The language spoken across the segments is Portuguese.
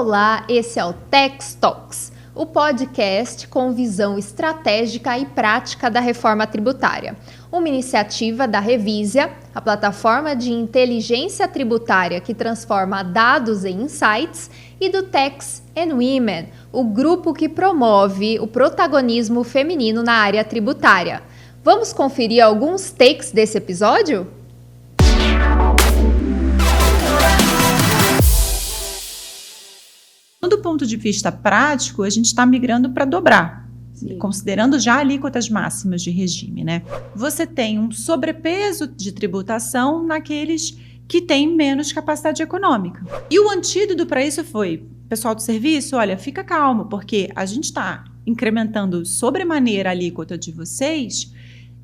Olá, esse é o Tax Talks, o podcast com visão estratégica e prática da reforma tributária. Uma iniciativa da Revisia, a plataforma de inteligência tributária que transforma dados em insights, e do Tax and Women, o grupo que promove o protagonismo feminino na área tributária. Vamos conferir alguns takes desse episódio? Do ponto de vista prático, a gente está migrando para dobrar, considerando já alíquotas máximas de regime, né? Você tem um sobrepeso de tributação naqueles que têm menos capacidade econômica. E o antídoto para isso foi, pessoal do serviço, olha, fica calmo, porque a gente está incrementando sobremaneira a alíquota de vocês.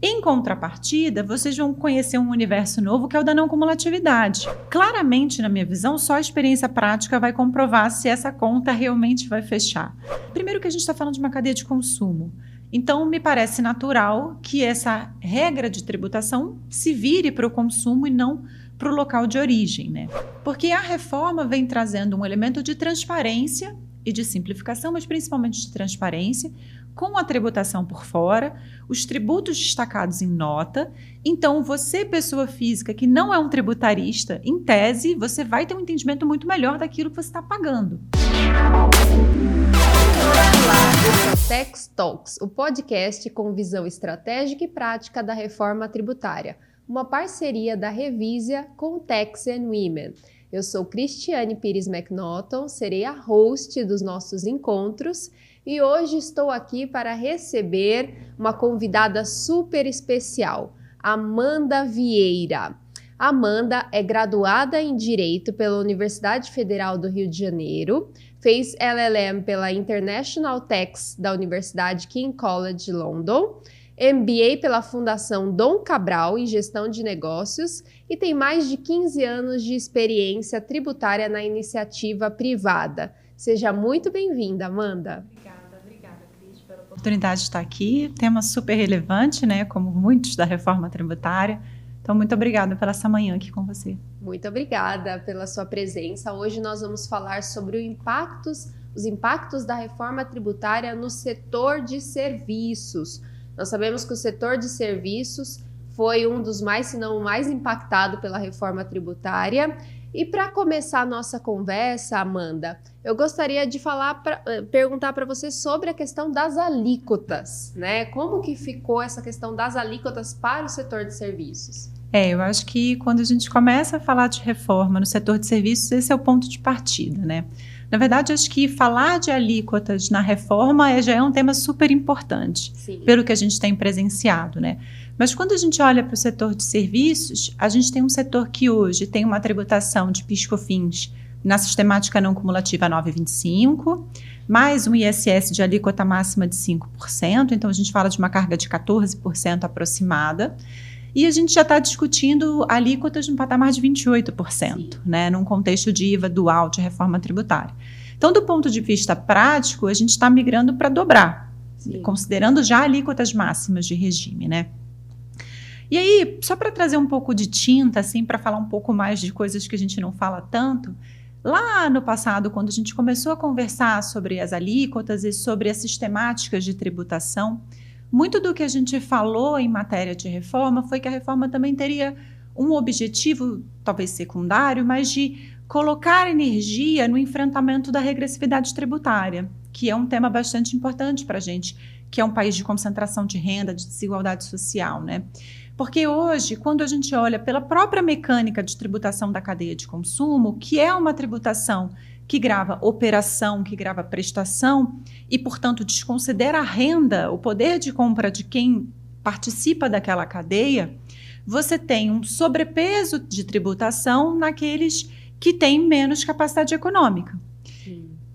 Em contrapartida, vocês vão conhecer um universo novo que é o da não cumulatividade. Claramente, na minha visão, só a experiência prática vai comprovar se essa conta realmente vai fechar. Primeiro que a gente está falando de uma cadeia de consumo. Então, me parece natural que essa regra de tributação se vire para o consumo e não para o local de origem, né? Porque a reforma vem trazendo um elemento de transparência e de simplificação, mas principalmente de transparência, com a tributação por fora, os tributos destacados em nota. Então, você, pessoa física, que não é um tributarista, em tese, você vai ter um entendimento muito melhor daquilo que você está pagando. Olá, esse é o Tax Talks, o podcast com visão estratégica e prática da reforma tributária, uma parceria da Revisia com o Tax and Women. Eu sou Cristiane Pires McNaughton, serei a host dos nossos encontros e hoje estou aqui para receber uma convidada super especial, Amanda Vieira. Amanda é graduada em Direito pela Universidade Federal do Rio de Janeiro, fez LLM pela International Tax da Universidade King College London, MBA pela Fundação Dom Cabral em Gestão de Negócios e tem mais de 15 anos de experiência tributária na iniciativa privada. Seja muito bem-vinda, Amanda. Obrigada, Cris, pela oportunidade de estar aqui. Tema super relevante, né? Como muitos da reforma tributária. Então, muito obrigada pela essa manhã aqui com você. Muito obrigada pela sua presença. Hoje nós vamos falar sobre os impactos da reforma tributária no setor de serviços. Nós sabemos que o setor de serviços foi um dos mais, se não o mais impactado pela reforma tributária. E para começar a nossa conversa, Amanda, eu gostaria de perguntar para você sobre a questão das alíquotas, né? Como que ficou essa questão das alíquotas para o setor de serviços? Eu acho que quando a gente começa a falar de reforma no setor de serviços, esse é o ponto de partida, né? Na verdade, acho que falar de alíquotas na reforma já é um tema super importante, pelo que a gente tem presenciado, né? Mas quando a gente olha para o setor de serviços, a gente tem um setor que hoje tem uma tributação de PIS/COFINS na sistemática não cumulativa 9,25, mais um ISS de alíquota máxima de 5%, então a gente fala de uma carga de 14% aproximada. E a gente já está discutindo alíquotas no patamar de 28%, né, num contexto de IVA dual de reforma tributária. Então, do ponto de vista prático, a gente está migrando para dobrar, considerando já alíquotas máximas de regime, né? E aí, só para trazer um pouco de tinta, assim, para falar um pouco mais de coisas que a gente não fala tanto, lá no passado, quando a gente começou a conversar sobre as alíquotas e sobre as sistemáticas de tributação, muito do que a gente falou em matéria de reforma foi que a reforma também teria um objetivo, talvez secundário, mas de colocar energia no enfrentamento da regressividade tributária, que é um tema bastante importante para a gente, que é um país de concentração de renda, de desigualdade social, né? Porque hoje, quando a gente olha pela própria mecânica de tributação da cadeia de consumo, que é uma tributação que grava operação, que grava prestação e, portanto, desconsidera a renda, o poder de compra de quem participa daquela cadeia, você tem um sobrepeso de tributação naqueles que têm menos capacidade econômica.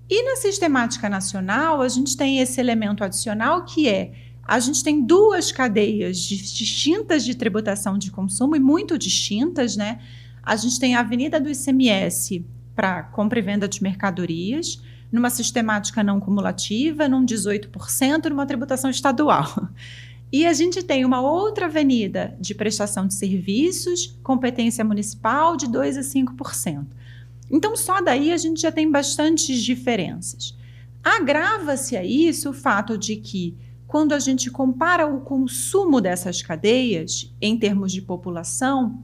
E na sistemática nacional, a gente tem esse elemento adicional que a gente tem duas cadeias distintas de tributação de consumo e muito distintas, né? A gente tem a avenida do ICMS para compra e venda de mercadorias, numa sistemática não cumulativa, num 18%, numa tributação estadual. E a gente tem uma outra avenida de prestação de serviços, competência municipal, de 2% a 5%. Então, só daí a gente já tem bastantes diferenças. Agrava-se a isso o fato de que, quando a gente compara o consumo dessas cadeias, em termos de população,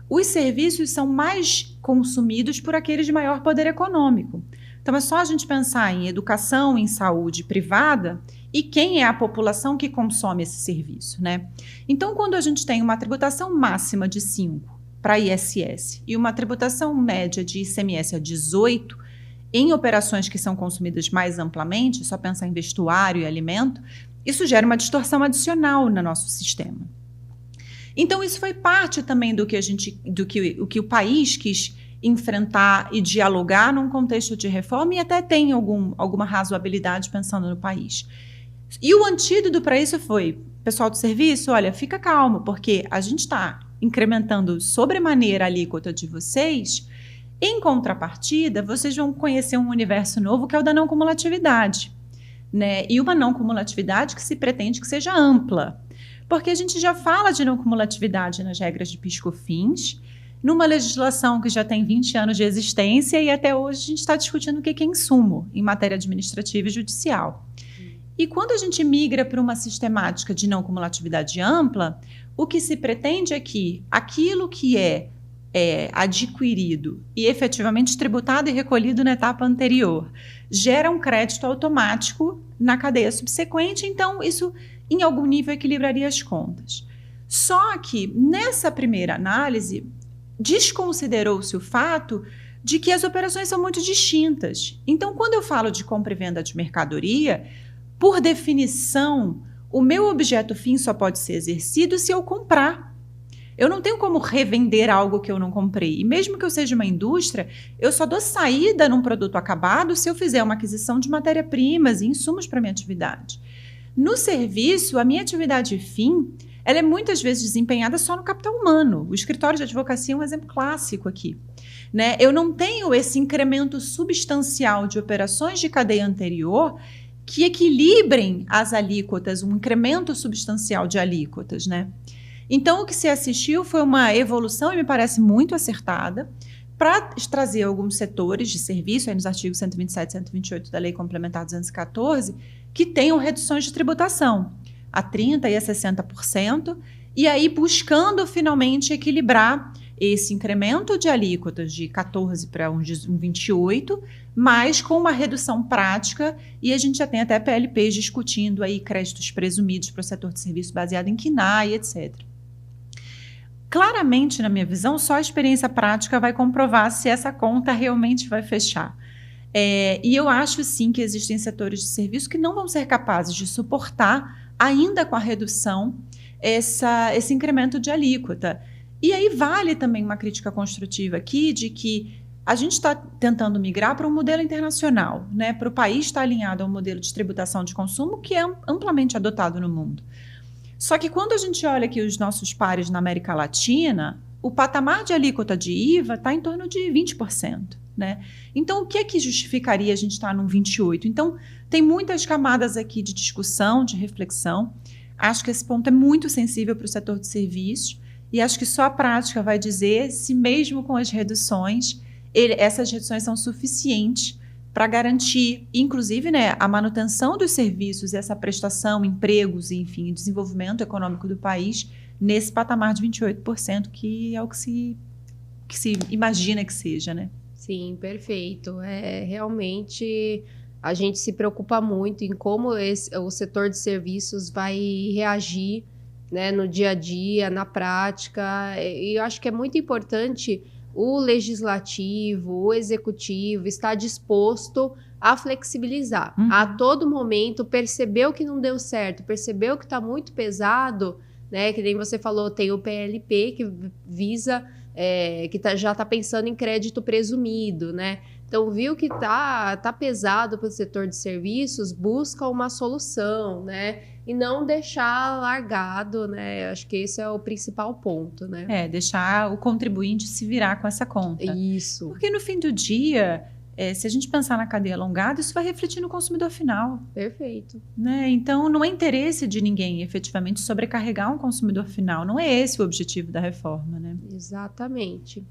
os serviços são mais consumidos por aqueles de maior poder econômico. Então, é só a gente pensar em educação, em saúde privada e quem é a população que consome esse serviço, né? Então, quando a gente tem uma tributação máxima de 5 para ISS e uma tributação média de ICMS a 18, em operações que são consumidas mais amplamente, só pensar em vestuário e alimento, isso gera uma distorção adicional no nosso sistema. Então, isso foi parte também do que o país quis enfrentar e dialogar num contexto de reforma e até tem alguma razoabilidade pensando no país. E o antídoto para isso foi, pessoal do serviço, olha, fica calmo, porque a gente está incrementando sobremaneira a alíquota de vocês. Em contrapartida, vocês vão conhecer um universo novo que é o da não cumulatividade, né? E uma não cumulatividade que se pretende que seja ampla, porque a gente já fala de não cumulatividade nas regras de PIS/COFINS, numa legislação que já tem 20 anos de existência e até hoje a gente está discutindo o que é insumo em matéria administrativa e judicial. E quando a gente migra para uma sistemática de não cumulatividade ampla, o que se pretende é que aquilo que é adquirido e efetivamente tributado e recolhido na etapa anterior gera um crédito automático na cadeia subsequente, então isso em algum nível equilibraria as contas. Só que nessa primeira análise desconsiderou-se o fato de que as operações são muito distintas. Então, quando eu falo de compra e venda de mercadoria, por definição, o meu objeto fim só pode ser exercido se eu comprar. Eu não tenho como revender algo que eu não comprei. E mesmo que eu seja uma indústria, eu só dou saída num produto acabado se eu fizer uma aquisição de matéria-primas e insumos para a minha atividade. No serviço, a minha atividade fim, ela é muitas vezes desempenhada só no capital humano. O escritório de advocacia é um exemplo clássico aqui, né? Eu não tenho esse incremento substancial de operações de cadeia anterior que equilibrem as alíquotas, um incremento substancial de alíquotas, né? Então, o que se assistiu foi uma evolução, e me parece muito acertada, para trazer alguns setores de serviço, aí nos artigos 127 e 128 da Lei Complementar 214, que tenham reduções de tributação a 30% e a 60%, e aí buscando finalmente equilibrar esse incremento de alíquotas de 14% para um 28%, mas com uma redução prática, e a gente já tem até PLPs discutindo aí créditos presumidos para o setor de serviço baseado em KNAI, etc. Claramente, na minha visão, só a experiência prática vai comprovar se essa conta realmente vai fechar. E eu acho, sim, que existem setores de serviço que não vão ser capazes de suportar, ainda com a redução, esse incremento de alíquota. E aí vale também uma crítica construtiva aqui de que a gente está tentando migrar para um modelo internacional, né, para o país estar alinhado ao modelo de tributação de consumo que é amplamente adotado no mundo. Só que quando a gente olha aqui os nossos pares na América Latina, o patamar de alíquota de IVA está em torno de 20%. Né? Então, o que é que justificaria a gente estar num 28%? Então, tem muitas camadas aqui de discussão, de reflexão. Acho que esse ponto é muito sensível para o setor de serviços e acho que só a prática vai dizer se mesmo com as reduções, essas reduções são suficientes para garantir, inclusive, né, a manutenção dos serviços, essa prestação, empregos, enfim, desenvolvimento econômico do país nesse patamar de 28%, que é o que se imagina que seja, né? Sim, perfeito. Realmente a gente se preocupa muito em como o setor de serviços vai reagir, né, no dia a dia, na prática. E eu acho que é muito importante o legislativo, o executivo estar disposto a flexibilizar. A todo momento, percebeu que não deu certo, percebeu que está muito pesado, né? Que nem você falou, tem o PLP que visa... já está pensando em crédito presumido, né? Então, viu que tá pesado para o setor de serviços, busca uma solução, né? E não deixar largado, né? Acho que esse é o principal ponto, né? Deixar o contribuinte se virar com essa conta. Isso. Porque no fim do dia, se a gente pensar na cadeia alongada, isso vai refletir no consumidor final. Perfeito. Né? Então, não é interesse de ninguém, efetivamente, sobrecarregar um consumidor final. Não é esse o objetivo da reforma, né? Exatamente.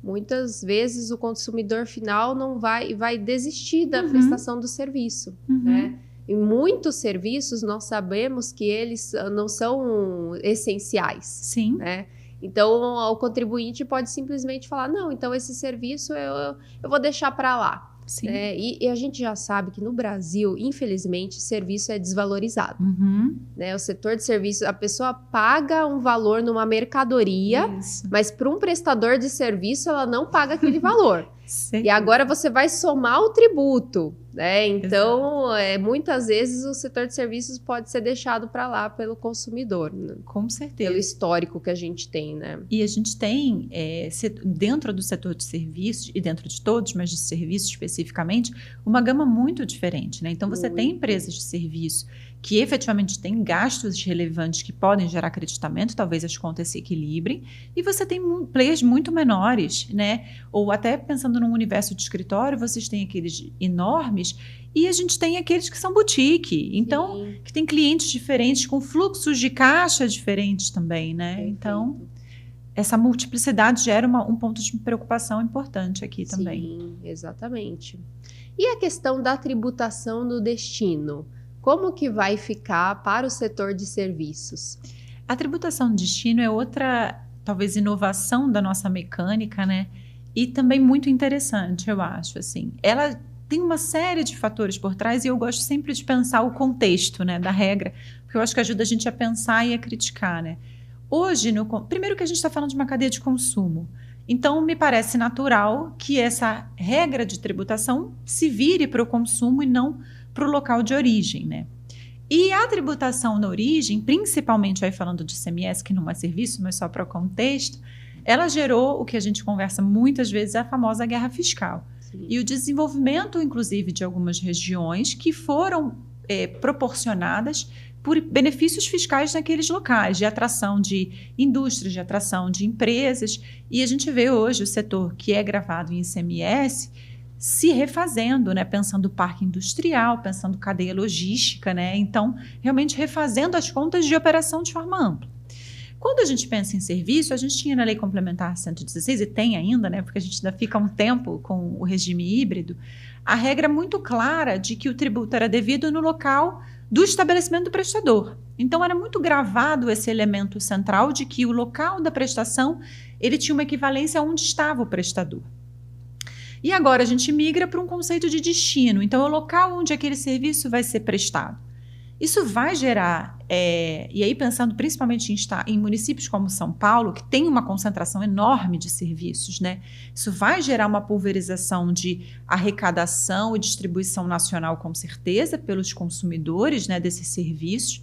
muitas vezes o consumidor final não vai desistir da prestação do serviço, né? Em muitos serviços nós sabemos que eles não são essenciais. Sim. Né? Então o contribuinte pode simplesmente falar, não, então esse serviço eu vou deixar para lá. Sim. E a gente já sabe que no Brasil, infelizmente, serviço é desvalorizado. Né? O setor de serviços, a pessoa paga um valor numa mercadoria, mas para um prestador de serviço ela não paga aquele valor. E agora você vai somar o tributo, né? Então, muitas vezes o setor de serviços pode ser deixado para lá pelo consumidor. Né? Com certeza. Pelo histórico que a gente tem, né? E a gente tem, dentro do setor de serviços, e dentro de todos, mas de serviços especificamente, uma gama muito diferente, né? Então, você tem empresas de serviço que efetivamente têm gastos relevantes que podem gerar acreditamento, talvez as contas se equilibrem, e você tem players muito menores, né? Ou até pensando num universo de escritório, vocês têm aqueles enormes, e a gente tem aqueles que são boutique, então, que tem clientes diferentes, com fluxos de caixa diferentes também, né? Perfeito. Então, essa multiplicidade gera um ponto de preocupação importante aqui também. Sim, exatamente. E a questão da tributação do destino? Como que vai ficar para o setor de serviços? A tributação de destino é outra, talvez, inovação da nossa mecânica, né? E também muito interessante, eu acho, assim. Ela tem uma série de fatores por trás e eu gosto sempre de pensar o contexto, né, da regra, porque eu acho que ajuda a gente a pensar e a criticar, né? Hoje, primeiro que a gente está falando de uma cadeia de consumo, então me parece natural que essa regra de tributação se vire para o consumo e não para o local de origem, né? E a tributação na origem, principalmente aí falando de ICMS, que não é serviço, mas só para o contexto, ela gerou o que a gente conversa muitas vezes, a famosa guerra fiscal. Sim. E o desenvolvimento, inclusive, de algumas regiões que foram proporcionadas por benefícios fiscais naqueles locais, de atração de indústrias, de atração de empresas. E a gente vê hoje o setor que é gravado em ICMS se refazendo, né? Pensando parque industrial, pensando cadeia logística, né? Então, realmente refazendo as contas de operação de forma ampla. Quando a gente pensa em serviço, a gente tinha na Lei Complementar 116, e tem ainda, né? Porque a gente ainda fica um tempo com o regime híbrido, a regra muito clara de que o tributo era devido no local do estabelecimento do prestador. Então, era muito gravado esse elemento central de que o local da prestação, ele tinha uma equivalência a onde estava o prestador. E agora a gente migra para um conceito de destino. Então, é o local onde aquele serviço vai ser prestado. Isso vai gerar, e aí pensando principalmente em municípios como São Paulo, que tem uma concentração enorme de serviços, né? Isso vai gerar uma pulverização de arrecadação e distribuição nacional, com certeza, pelos consumidores, né, desses serviços.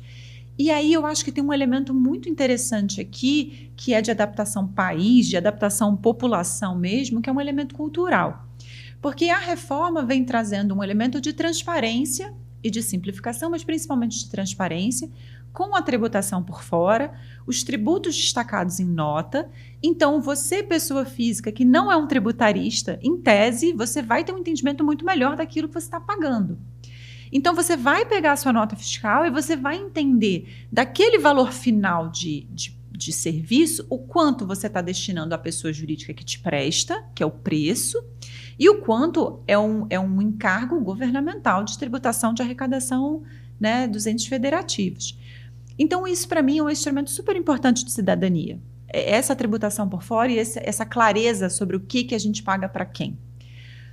E aí eu acho que tem um elemento muito interessante aqui, que é de adaptação país, de adaptação população mesmo, que é um elemento cultural. Porque a reforma vem trazendo um elemento de transparência e de simplificação, mas principalmente de transparência, com a tributação por fora, os tributos destacados em nota. Então, você, pessoa física, que não é um tributarista, em tese, você vai ter um entendimento muito melhor daquilo que você está pagando. Então, você vai pegar a sua nota fiscal e você vai entender daquele valor final de serviço, o quanto você está destinando à pessoa jurídica que te presta, que é o preço, e o quanto é um encargo governamental de tributação de arrecadação, né, dos entes federativos. Então, isso para mim é um instrumento super importante de cidadania. Essa tributação por fora e essa clareza sobre o que a gente paga para quem.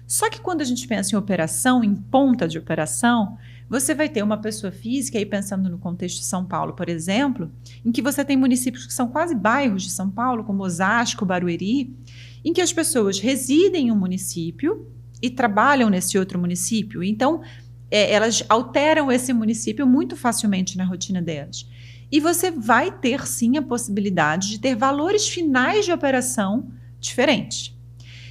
Só que quando a gente pensa em operação, em ponta de operação, você vai ter uma pessoa física, aí pensando no contexto de São Paulo, por exemplo, em que você tem municípios que são quase bairros de São Paulo, como Osasco, Barueri, em que as pessoas residem em um município e trabalham nesse outro município. Então, elas alteram esse município muito facilmente na rotina delas. E você vai ter, sim, a possibilidade de ter valores finais de operação diferentes.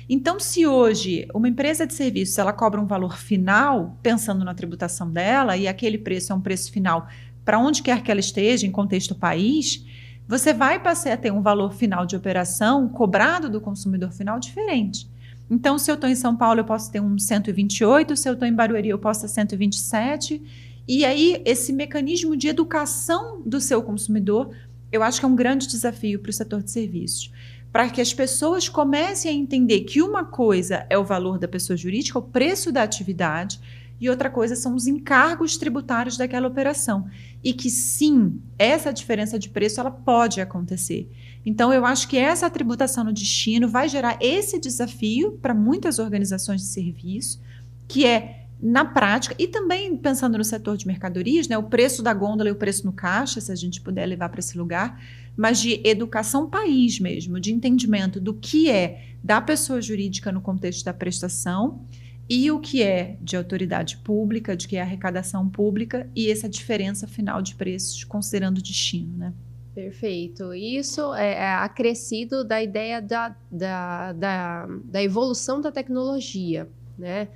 Então, se hoje uma empresa de serviços ela cobra um valor final, pensando na tributação dela, e aquele preço é um preço final para onde quer que ela esteja, em contexto país, você vai passar a ter um valor final de operação cobrado do consumidor final diferente. Então, se eu estou em São Paulo, eu posso ter um 128, se eu estou em Barueri, eu posso ter 127. E aí, esse mecanismo de educação do seu consumidor, eu acho que é um grande desafio para o setor de serviços. para que as pessoas comecem a entender que uma coisa é o valor da pessoa jurídica, o preço da atividade, e outra coisa são os encargos tributários daquela operação. E que sim, essa diferença de preço ela pode acontecer. Então, eu acho que essa tributação no destino vai gerar esse desafio para muitas organizações de serviço, que é, na prática, e também pensando no setor de mercadorias, né, o preço da gôndola e o preço no caixa, se a gente puder levar para esse lugar, mas de educação país mesmo, de entendimento do que é da pessoa jurídica no contexto da prestação e o que é de autoridade pública, de que é arrecadação pública e essa diferença final de preços considerando o destino, né? Perfeito. Isso é acrescido da ideia da evolução da tecnologia, né?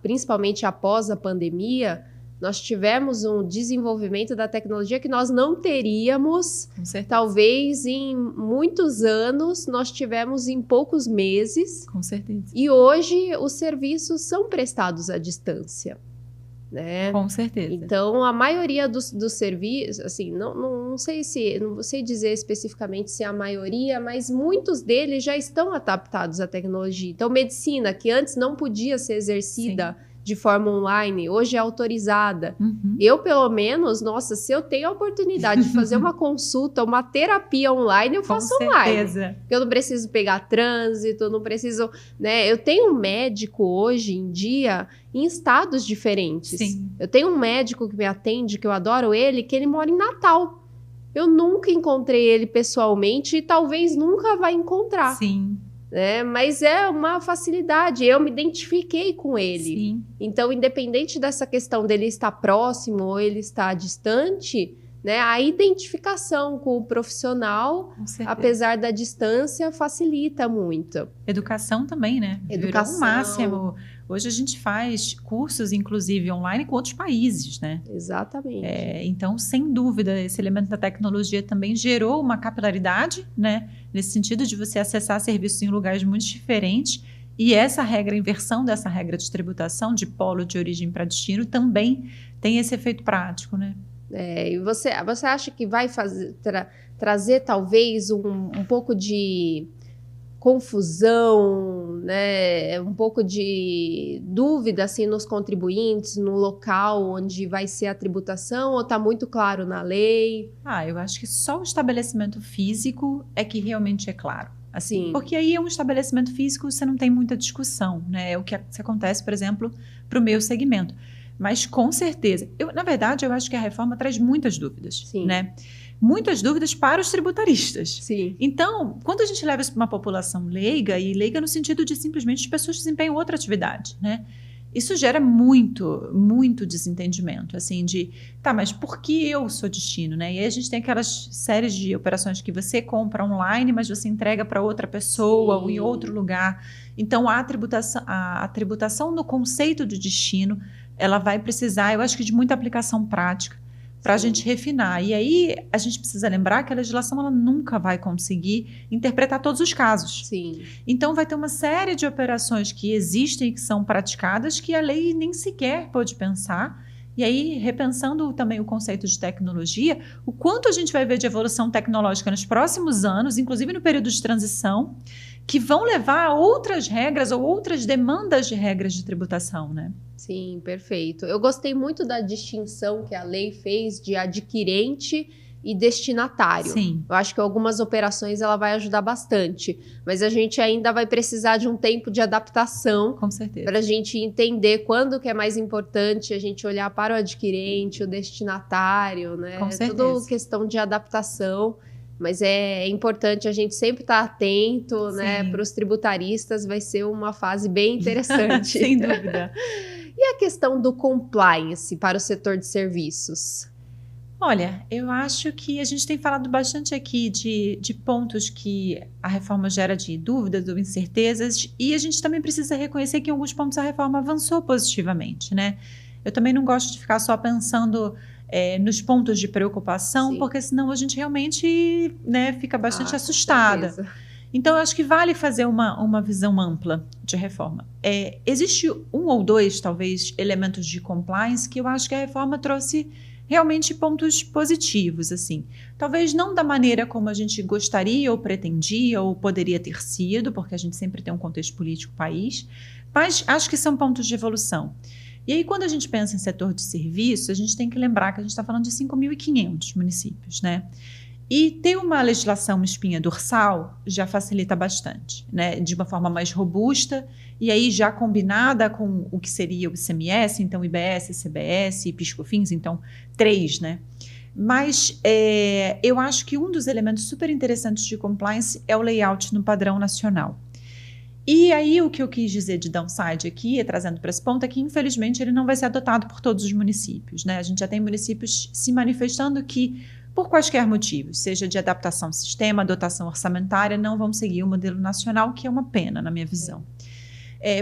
Principalmente após a pandemia, nós tivemos um desenvolvimento da tecnologia que nós não teríamos, talvez em muitos anos, nós tivemos em poucos meses. Com certeza. E hoje os serviços são prestados à distância, né? Com certeza. Então, a maioria dos serviços, assim, não sei dizer especificamente se é a maioria, mas muitos deles já estão adaptados à tecnologia. Então, medicina, que antes não podia ser exercida de forma online, hoje é autorizada. Uhum. Eu, pelo menos, nossa, se eu tenho a oportunidade de fazer uma consulta, uma terapia online, eu faço online. Eu não preciso pegar trânsito, não preciso, né? Eu tenho um médico hoje em dia em estados diferentes. Sim. Eu tenho um médico que me atende, que eu adoro ele, que ele mora em Natal. Eu nunca encontrei ele pessoalmente e talvez nunca vai encontrar. Sim. Mas é uma facilidade, eu me identifiquei com ele. Sim. Então, independente dessa questão dele estar próximo ou ele estar distante, né, a identificação com o profissional, apesar da distância, facilita muito. Educação também, né? Educação. Virou o máximo. Hoje a gente faz cursos, inclusive, online com outros países, né? Exatamente. Então, sem dúvida, esse elemento da tecnologia também gerou uma capilaridade, né? Nesse sentido de você acessar serviços em lugares muito diferentes. E essa regra, a inversão dessa regra de tributação de polo de origem para destino também tem esse efeito prático, né? E você acha que vai trazer talvez um pouco de confusão, né? Um pouco de dúvida assim, nos contribuintes, no local onde vai ser a tributação, ou está muito claro na lei? Eu acho que só o estabelecimento físico é que realmente é claro. Assim, Sim. Porque aí é um estabelecimento físico, você não tem muita discussão, né? É o que acontece, por exemplo, para o meu segmento. Mas, com certeza, na verdade, eu acho que a reforma traz muitas dúvidas, Sim. né? Muitas dúvidas para os tributaristas. Sim. Então, quando a gente leva isso para uma população leiga, e leiga no sentido de simplesmente as pessoas desempenham outra atividade, né? Isso gera muito, muito desentendimento, assim, mas por que eu sou destino, né? E aí a gente tem aquelas séries de operações que você compra online, mas você entrega para outra pessoa ou em outro lugar. Então, a tributação no conceito de destino, ela vai precisar, eu acho que de muita aplicação prática para a gente refinar. E aí a gente precisa lembrar que a legislação ela nunca vai conseguir interpretar todos os casos. Sim. Então vai ter uma série de operações que existem e que são praticadas que a lei nem sequer pode pensar. E aí, repensando também o conceito de tecnologia, o quanto a gente vai ver de evolução tecnológica nos próximos anos, inclusive no período de transição, que vão levar a outras regras ou outras demandas de regras de tributação, né? Sim, perfeito. Eu gostei muito da distinção que a lei fez de adquirente e destinatário. Sim. Eu acho que algumas operações ela vai ajudar bastante, mas a gente ainda vai precisar de um tempo de adaptação. Com certeza. Para a gente entender quando que é mais importante a gente olhar para o adquirente, o destinatário, né? Com certeza. Tudo questão de adaptação. Mas é importante a gente sempre estar atento, né? Para os tributaristas vai ser uma fase bem interessante. Sem dúvida. E a questão do compliance para o setor de serviços? Olha, eu acho que a gente tem falado bastante aqui de pontos que a reforma gera de dúvidas ou incertezas, e a gente também precisa reconhecer que em alguns pontos a reforma avançou positivamente, né? Eu também não gosto de ficar só pensando nos pontos de preocupação, porque senão a gente realmente, né, fica bastante assustada. Então, eu acho que vale fazer uma visão ampla de reforma. Existe um ou dois, talvez, elementos de compliance que eu acho que a reforma trouxe realmente pontos positivos, assim. Talvez não da maneira como a gente gostaria ou pretendia ou poderia ter sido, porque a gente sempre tem um contexto político país, mas acho que são pontos de evolução. E aí, quando a gente pensa em setor de serviço, a gente tem que lembrar que a gente está falando de 5.500 municípios, né? E ter uma legislação, uma espinha dorsal, já facilita bastante, né? De uma forma mais robusta, e aí já combinada com o que seria o ICMS, então IBS, CBS e PIS/COFINS, então 3, né? Mas eu acho que um dos elementos super interessantes de compliance é o layout no padrão nacional. E aí o que eu quis dizer de downside aqui, trazendo para esse ponto, é que infelizmente ele não vai ser adotado por todos os municípios, né? A gente já tem municípios se manifestando que, por quaisquer motivos, seja de adaptação ao sistema, dotação orçamentária, não vão seguir o modelo nacional, que é uma pena, na minha visão.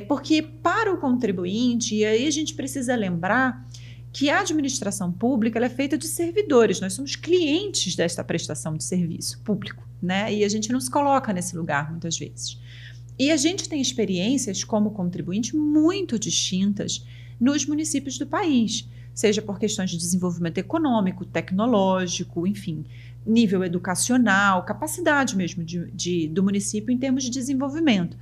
Porque para o contribuinte, e aí a gente precisa lembrar que a administração pública ela é feita de servidores, nós somos clientes desta prestação de serviço público, né? E a gente não se coloca nesse lugar muitas vezes. E a gente tem experiências como contribuinte muito distintas nos municípios do país, seja por questões de desenvolvimento econômico, tecnológico, enfim, nível educacional, capacidade mesmo do município em termos de desenvolvimento.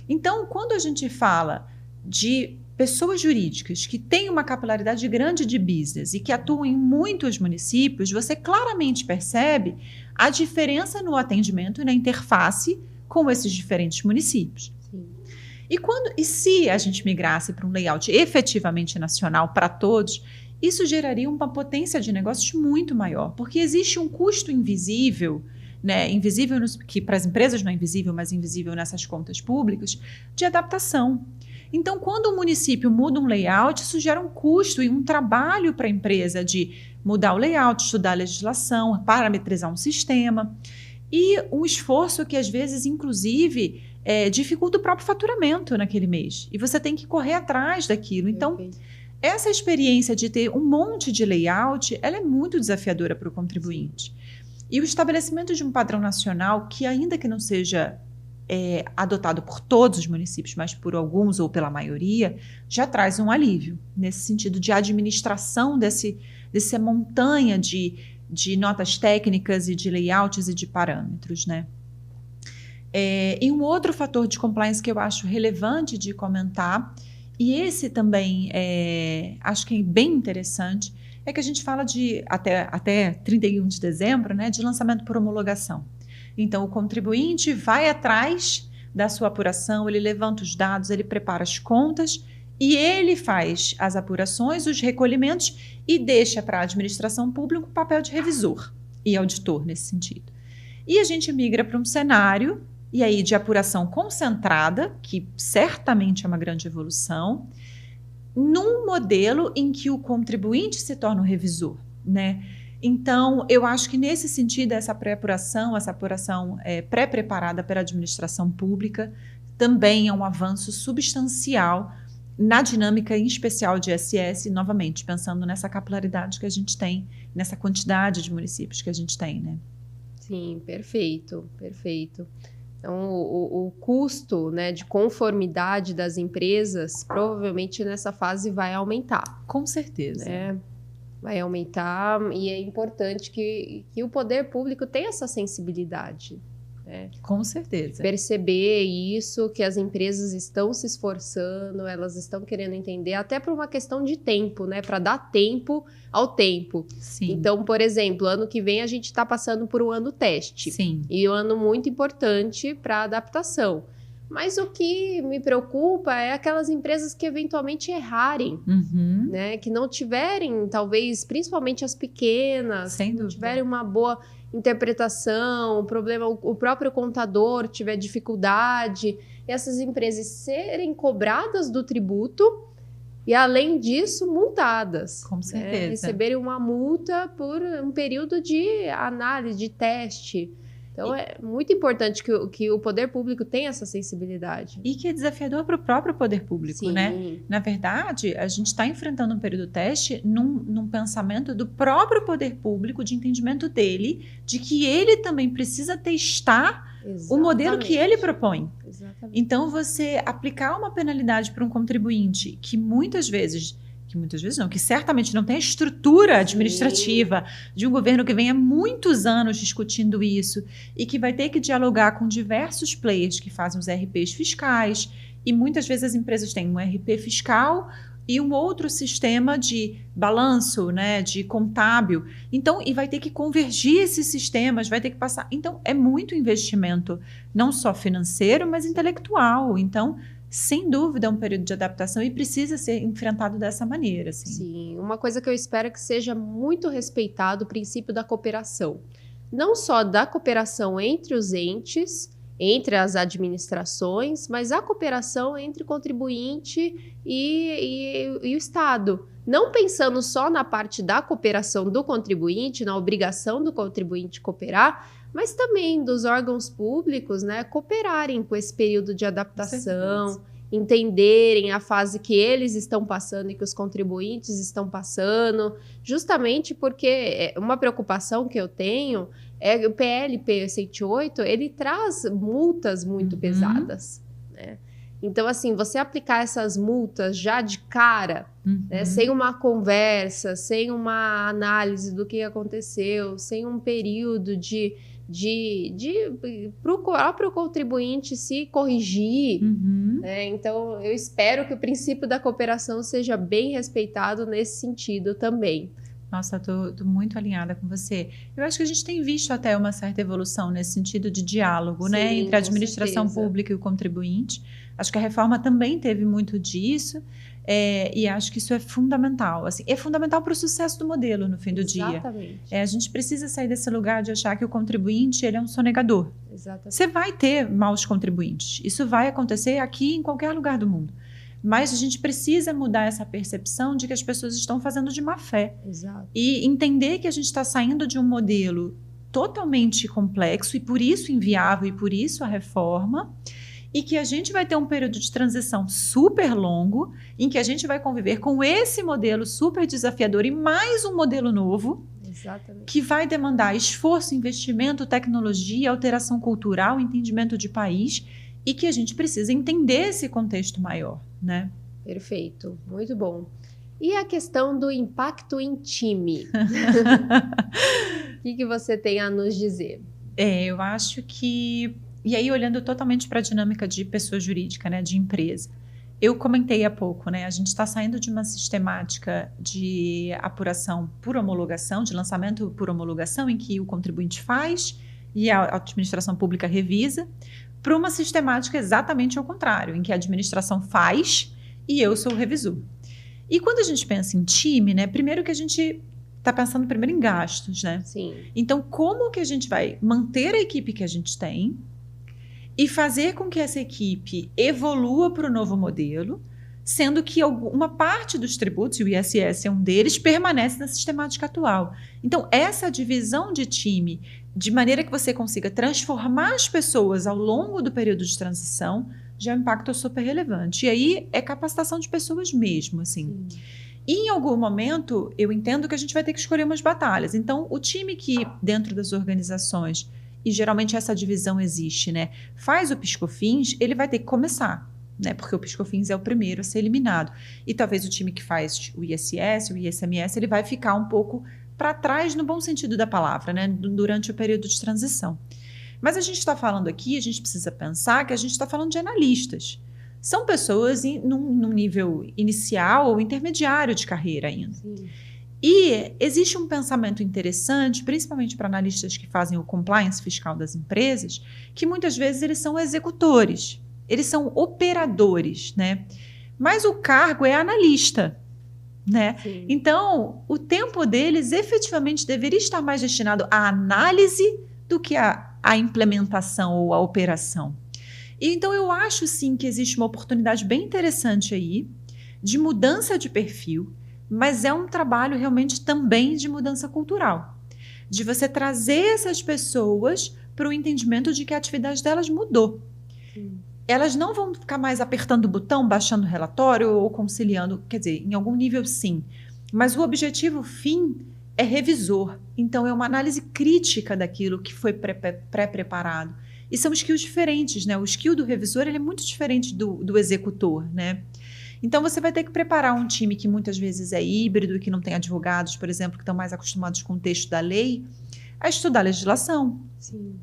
Então, quando a gente fala de pessoas jurídicas que têm uma capilaridade grande de business e que atuam em muitos municípios, você claramente percebe a diferença no atendimento e na interface com esses diferentes municípios. Sim. E se a gente migrasse para um layout efetivamente nacional para todos, isso geraria uma potência de negócios muito maior, porque existe um custo invisível, né, invisível que para as empresas não é invisível, mas invisível nessas contas públicas, de adaptação. Então, quando o município muda um layout, isso gera um custo e um trabalho para a empresa de mudar o layout, estudar a legislação, parametrizar um sistema. E um esforço que, às vezes, inclusive, dificulta o próprio faturamento naquele mês. E você tem que correr atrás daquilo. Então, essa experiência de ter um monte de layout, ela é muito desafiadora para o contribuinte. E o estabelecimento de um padrão nacional, que ainda que não seja adotado por todos os municípios, mas por alguns ou pela maioria, já traz um alívio, nesse sentido de administração dessa montanha de notas técnicas e de layouts e de parâmetros, né? E um outro fator de compliance que eu acho relevante de comentar, e esse também acho que é bem interessante, é que a gente fala de até 31 de dezembro, né, de lançamento por homologação. Então, o contribuinte vai atrás da sua apuração, ele levanta os dados, ele prepara as contas e ele faz as apurações, os recolhimentos e deixa para a administração pública o papel de revisor e auditor nesse sentido. E a gente migra para um cenário, e aí de apuração concentrada, que certamente é uma grande evolução, num modelo em que o contribuinte se torna o revisor, né? Então, eu acho que nesse sentido, essa pré-apuração, essa apuração pré-preparada pela administração pública, também é um avanço substancial na dinâmica em especial de SS, novamente, pensando nessa capilaridade que a gente tem, nessa quantidade de municípios que a gente tem, né? Sim, perfeito, perfeito. Então, o custo, né, de conformidade das empresas, provavelmente nessa fase vai aumentar. Com certeza. Né? Vai aumentar e é importante que o poder público tenha essa sensibilidade. Né? Com certeza. Perceber isso, que as empresas estão se esforçando, elas estão querendo entender, até por uma questão de tempo, né? Para dar tempo ao tempo. Sim. Então, por exemplo, ano que vem a gente está passando por um ano teste. Sim. E um ano muito importante para adaptação. Mas o que me preocupa é aquelas empresas que eventualmente errarem, né? Que não tiverem, talvez, principalmente as pequenas, sem dúvida, não tiverem uma boa interpretação, o próprio contador tiver dificuldade, e essas empresas serem cobradas do tributo e, além disso, multadas. Com certeza. Né? Receberem uma multa por um período de análise, de teste. Então, é muito importante que o poder público tenha essa sensibilidade. E que é desafiador para o próprio poder público, Sim. né? Na verdade, a gente está enfrentando um período teste num pensamento do próprio poder público, de entendimento dele, de que ele também precisa testar o modelo que ele propõe. Exatamente. Então, você aplicar uma penalidade para um contribuinte que muitas vezes que muitas vezes não, que certamente não tem a estrutura administrativa de um governo que vem há muitos anos discutindo isso e que vai ter que dialogar com diversos players que fazem os RPs fiscais, e muitas vezes as empresas têm um RP fiscal e um outro sistema de balanço, né, de contábil. Então, e vai ter que convergir esses sistemas, vai ter que passar. Então, é muito investimento, não só financeiro, mas intelectual. Então, sem dúvida, é um período de adaptação e precisa ser enfrentado dessa maneira. Assim. Sim, uma coisa que eu espero é que seja muito respeitado o princípio da cooperação. Não só da cooperação entre os entes, entre as administrações, mas a cooperação entre o contribuinte e o Estado. Não pensando só na parte da cooperação do contribuinte, na obrigação do contribuinte cooperar, mas também dos órgãos públicos, né, cooperarem com esse período de adaptação, entenderem a fase que eles estão passando e que os contribuintes estão passando, justamente porque uma preocupação que eu tenho é que o PLP 108, ele traz multas muito pesadas, né? Então, assim, você aplicar essas multas já de cara, né, sem uma conversa, sem uma análise do que aconteceu, sem um período para o próprio contribuinte se corrigir, né? Então, eu espero que o princípio da cooperação seja bem respeitado nesse sentido também. Nossa, tô muito alinhada com você. Eu acho que a gente tem visto até uma certa evolução nesse sentido de diálogo, Sim, né, entre a administração com certeza. pública e o contribuinte. Acho que a reforma também teve muito disso, e acho que isso é fundamental. Assim, é fundamental para o sucesso do modelo no fim do dia. Exatamente. A gente precisa sair desse lugar de achar que o contribuinte ele é um sonegador. Exatamente. Você vai ter maus contribuintes. Isso vai acontecer aqui em qualquer lugar do mundo. Mas a gente precisa mudar essa percepção de que as pessoas estão fazendo de má fé. Exato. E entender que a gente está saindo de um modelo totalmente complexo e por isso inviável e por isso a reforma, e que a gente vai ter um período de transição super longo em que a gente vai conviver com esse modelo super desafiador e mais um modelo novo. Exatamente. Que vai demandar esforço, investimento, tecnologia, alteração cultural, entendimento de país, e que a gente precisa entender esse contexto maior, né? Perfeito, muito bom. E a questão do impacto em time? O que você tem a nos dizer? Eu acho que... E aí, olhando totalmente para a dinâmica de pessoa jurídica, né, de empresa. Eu comentei há pouco, né? A gente está saindo de uma sistemática de apuração por homologação, de lançamento por homologação, em que o contribuinte faz e a administração pública revisa, para uma sistemática exatamente ao contrário, em que a administração faz e eu sou o revisor. E quando a gente pensa em time, né? Primeiro que a gente está pensando primeiro em gastos, né? Sim. Então, como que a gente vai manter a equipe que a gente tem e fazer com que essa equipe evolua para o novo modelo, sendo que uma parte dos tributos, e o ISS é um deles, permanece na sistemática atual. Então, essa divisão de time, de maneira que você consiga transformar as pessoas ao longo do período de transição, já é um impacto super relevante. E aí, é capacitação de pessoas mesmo, assim. Sim. E em algum momento, eu entendo que a gente vai ter que escolher umas batalhas. Então, o time que, dentro das organizações, e geralmente essa divisão existe, né? Faz o PiscoFins, ele vai ter que começar, né? Porque o PiscoFins é o primeiro a ser eliminado. E talvez o time que faz o ISS, o ICMS, ele vai ficar um pouco para trás no bom sentido da palavra, né? Durante o período de transição. Mas a gente está falando aqui, a gente precisa pensar que a gente está falando de analistas. São pessoas num nível inicial ou intermediário de carreira ainda. Sim. E existe um pensamento interessante, principalmente para analistas que fazem o compliance fiscal das empresas, que muitas vezes eles são executores, eles são operadores, né? Mas o cargo é analista, né? Sim. Então, o tempo deles efetivamente deveria estar mais destinado à análise do que à implementação ou à operação. E então, eu acho sim que existe uma oportunidade bem interessante aí de mudança de perfil, mas é um trabalho realmente também de mudança cultural, de você trazer essas pessoas para o entendimento de que a atividade delas mudou. Sim. Elas não vão ficar mais apertando o botão, baixando o relatório ou conciliando, quer dizer, em algum nível sim, mas o objetivo fim é revisor, então é uma análise crítica daquilo que foi pré-preparado. E são skills diferentes, né? O skill do revisor ele é muito diferente do executor, né? Então, você vai ter que preparar um time que muitas vezes é híbrido e que não tem advogados, por exemplo, que estão mais acostumados com o texto da lei, a estudar a legislação. Sim.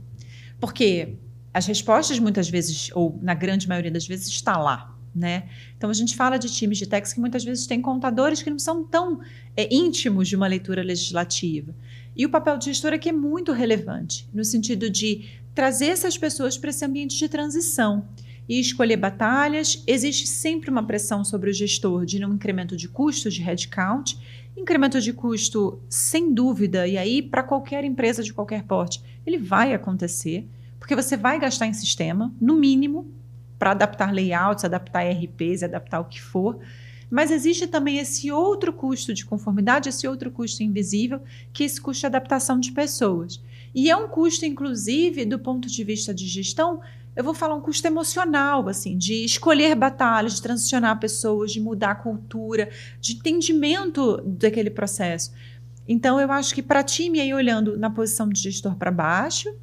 Porque as respostas muitas vezes, ou na grande maioria das vezes, está lá, né? Então, a gente fala de times de techs que muitas vezes têm contadores que não são tão íntimos de uma leitura legislativa. E o papel de gestor aqui é muito relevante, no sentido de trazer essas pessoas para esse ambiente de transição e escolher batalhas. Existe sempre uma pressão sobre o gestor de um incremento de custos de headcount, incremento de custo sem dúvida, e aí para qualquer empresa de qualquer porte, ele vai acontecer, porque você vai gastar em sistema, no mínimo, para adaptar layouts, adaptar ERPs, adaptar o que for. Mas existe também esse outro custo de conformidade, esse outro custo invisível, que é esse custo de adaptação de pessoas. E é um custo, inclusive, do ponto de vista de gestão, eu vou falar um custo emocional, assim, de escolher batalhas, de transicionar pessoas, de mudar a cultura, de entendimento daquele processo. Então, eu acho que para time, aí olhando na posição de gestor para baixo,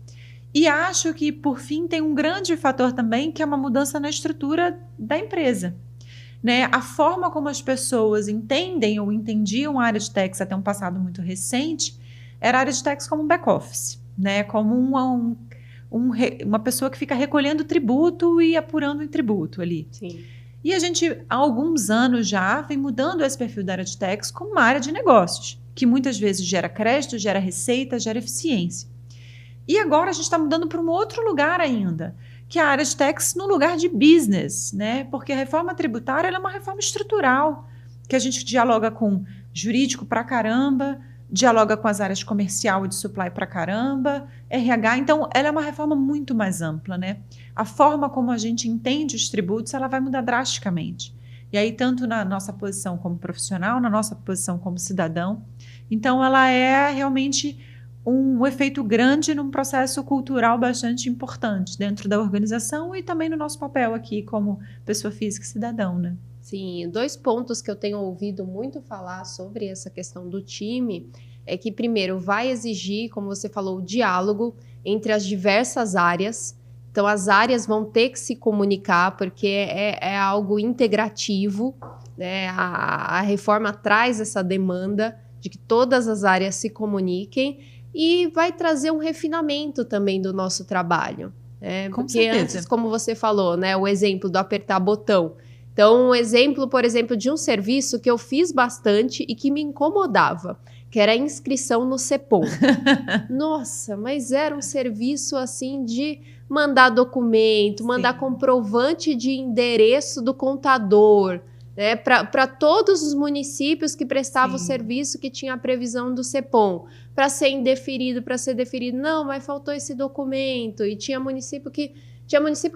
e acho que, por fim, tem um grande fator também, que é uma mudança na estrutura da empresa. Né? A forma como as pessoas entendem ou entendiam a área de techs até um passado muito recente, era a área de techs como um back-office, né? Como uma pessoa que fica recolhendo tributo e apurando em tributo ali. Sim. E a gente, há alguns anos já, vem mudando esse perfil da área de techs como uma área de negócios, que muitas vezes gera crédito, gera receita, gera eficiência. E agora a gente está mudando para um outro lugar ainda, que é a área de techs no lugar de business, né? Porque a reforma tributária ela é uma reforma estrutural, que a gente dialoga com jurídico pra caramba, dialoga com as áreas comercial e de supply pra caramba, RH, então ela é uma reforma muito mais ampla, né? A forma como a gente entende os tributos, ela vai mudar drasticamente. E aí, tanto na nossa posição como profissional, na nossa posição como cidadão. Então, ela é realmente um efeito grande num processo cultural bastante importante dentro da organização e também no nosso papel aqui como pessoa física e cidadão, né? Sim, 2 pontos que eu tenho ouvido muito falar sobre essa questão do time é que, primeiro, vai exigir, como você falou, o diálogo entre as diversas áreas. Então, as áreas vão ter que se comunicar, porque é algo integrativo, né? A reforma traz essa demanda de que todas as áreas se comuniquem e vai trazer um refinamento também do nosso trabalho. Né? Com porque certeza. Antes, como você falou, né, o exemplo do apertar botão. Então, um exemplo, por exemplo, de um serviço que eu fiz bastante e que me incomodava, que era a inscrição no CEPOM. Nossa, mas era um serviço assim de mandar documento, mandar comprovante de endereço do contador, né, para todos os municípios que prestavam o serviço que tinha a previsão do CEPOM, para ser indeferido, para ser deferido. Não, mas faltou esse documento. E tinha município que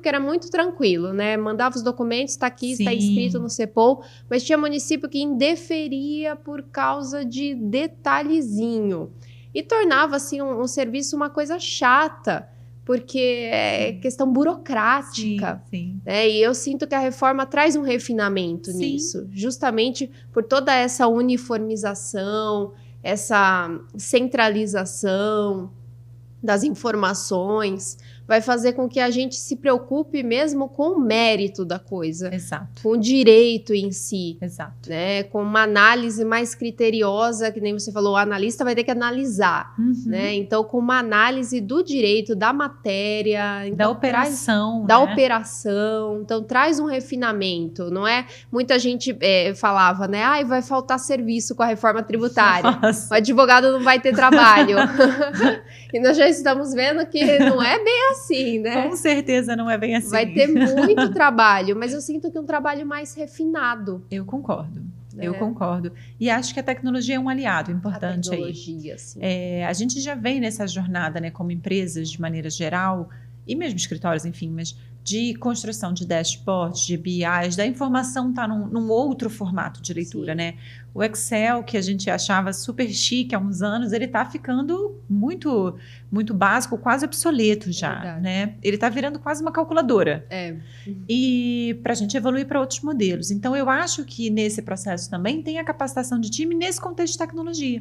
era muito tranquilo, né? Mandava os documentos, está aqui, está inscrito no CEPOM, mas tinha município que indeferia por causa de detalhezinho. E tornava, assim, um serviço uma coisa chata, porque é questão burocrática. Né? E eu sinto que a reforma traz um refinamento nisso, justamente por toda essa uniformização, essa centralização das informações, vai fazer com que a gente se preocupe mesmo com o mérito da coisa. Exato. Com o direito em si. Exato. Né? Com uma análise mais criteriosa, que nem você falou, o analista vai ter que analisar. Né? Então, com uma análise do direito, da matéria... Então, da operação. Da operação. Então, traz um refinamento, não é? Muita gente falava, né? Ai, vai faltar serviço com a reforma tributária. Nossa. O advogado não vai ter trabalho. E nós já estamos vendo que não é bem assim, né? Com certeza não é bem assim. Vai ter muito trabalho, mas eu sinto que é um trabalho mais refinado. Eu concordo. Eu concordo. E acho que a tecnologia é um aliado importante aí. A tecnologia, sim. A gente já vem nessa jornada, né, como empresas de maneira geral, e mesmo escritórios, enfim, mas de construção de dashboards, de BIs, da informação está num outro formato de leitura, né? O Excel, que a gente achava super chique há uns anos, ele está ficando muito, muito básico, quase obsoleto já, né? Ele está virando quase uma calculadora. E para a gente evoluir para outros modelos. Então, eu acho que nesse processo também tem a capacitação de time nesse contexto de tecnologia.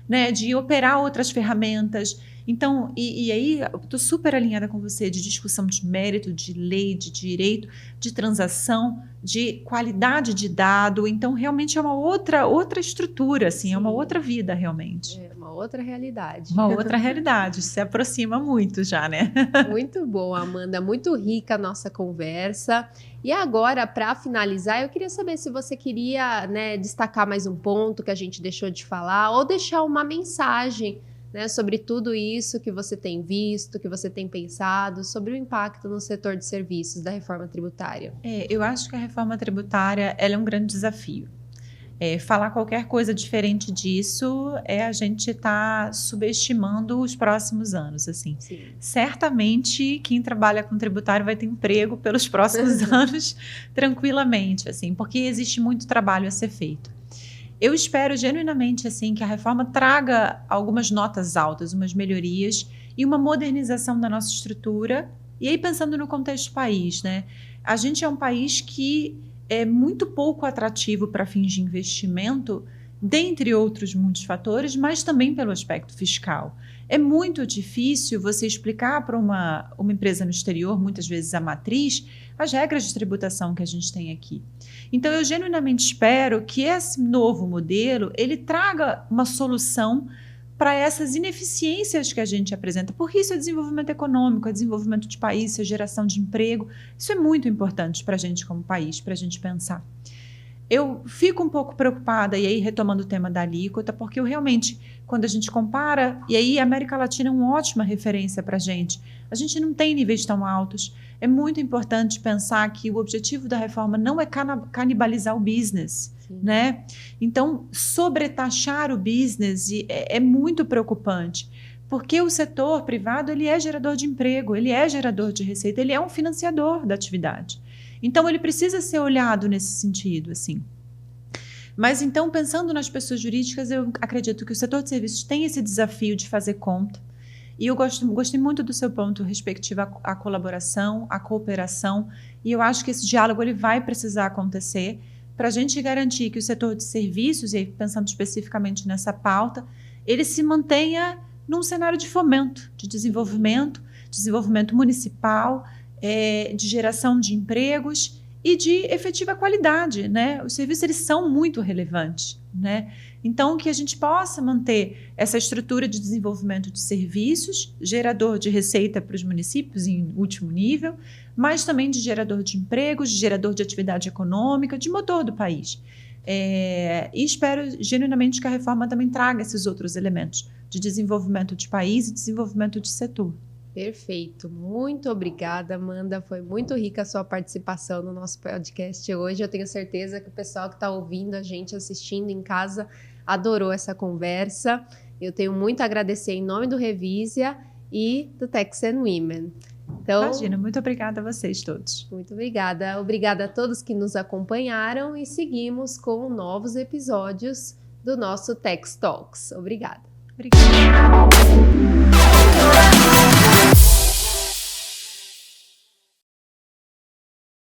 né, de operar outras ferramentas. Então, e aí eu estou super alinhada com você de discussão de mérito, de lei, de direito, de transação, de qualidade de dado. Então, realmente é uma outra estrutura, assim, é uma outra vida, realmente. É uma outra realidade. Uma outra realidade, se aproxima muito já, né? Muito bom, Amanda, muito rica a nossa conversa. E agora, para finalizar, eu queria saber se você queria, né, destacar mais um ponto que a gente deixou de falar ou deixar uma mensagem, né, sobre tudo isso que você tem visto, que você tem pensado, sobre o impacto no setor de serviços da reforma tributária. Eu acho que a reforma tributária ela é um grande desafio. Falar qualquer coisa diferente disso a gente está subestimando os próximos anos. Assim. Sim. Certamente, quem trabalha com tributário vai ter emprego pelos próximos anos tranquilamente, assim, porque existe muito trabalho a ser feito. Eu espero genuinamente assim, que a reforma traga algumas notas altas, umas melhorias e uma modernização da nossa estrutura. E aí, pensando no contexto do país, né? A gente é um país que é muito pouco atrativo para fins de investimento, dentre outros muitos fatores, mas também pelo aspecto fiscal. É muito difícil você explicar para uma empresa no exterior, muitas vezes a matriz, as regras de tributação que a gente tem aqui. Então, eu genuinamente espero que esse novo modelo, ele traga uma solução para essas ineficiências que a gente apresenta, porque isso é desenvolvimento econômico, é desenvolvimento de país, isso é geração de emprego, isso é muito importante para a gente como país, para a gente pensar. Eu fico um pouco preocupada, e aí retomando o tema da alíquota, porque eu realmente, quando a gente compara, e aí a América Latina é uma ótima referência para a gente não tem níveis tão altos. É muito importante pensar que o objetivo da reforma não é canibalizar o business, né? Então, sobretaxar o business é muito preocupante, porque o setor privado ele é gerador de emprego, ele é gerador de receita, ele é um financiador da atividade. Então, ele precisa ser olhado nesse sentido, assim. Mas, então, pensando nas pessoas jurídicas, eu acredito que o setor de serviços tem esse desafio de fazer conta. E eu gostei muito do seu ponto respectivo à colaboração, à cooperação, e eu acho que esse diálogo ele vai precisar acontecer para a gente garantir que o setor de serviços, e aí pensando especificamente nessa pauta, ele se mantenha num cenário de fomento, de desenvolvimento municipal, de geração de empregos e de efetiva qualidade, né? Os serviços eles são muito relevantes, né? Então, que a gente possa manter essa estrutura de desenvolvimento de serviços, gerador de receita para os municípios em último nível, mas também de gerador de empregos, de gerador de atividade econômica, de motor do país. E espero genuinamente que a reforma também traga esses outros elementos de desenvolvimento de país e desenvolvimento de setor. Perfeito. Muito obrigada, Amanda. Foi muito rica a sua participação no nosso podcast hoje. Eu tenho certeza que o pessoal que está ouvindo a gente, assistindo em casa, adorou essa conversa. Eu tenho muito a agradecer em nome do Revisia e do Tax & Women. Então, imagina, muito obrigada a vocês todos. Muito obrigada. Obrigada a todos que nos acompanharam e seguimos com novos episódios do nosso Tax Talks. Obrigada. Obrigada.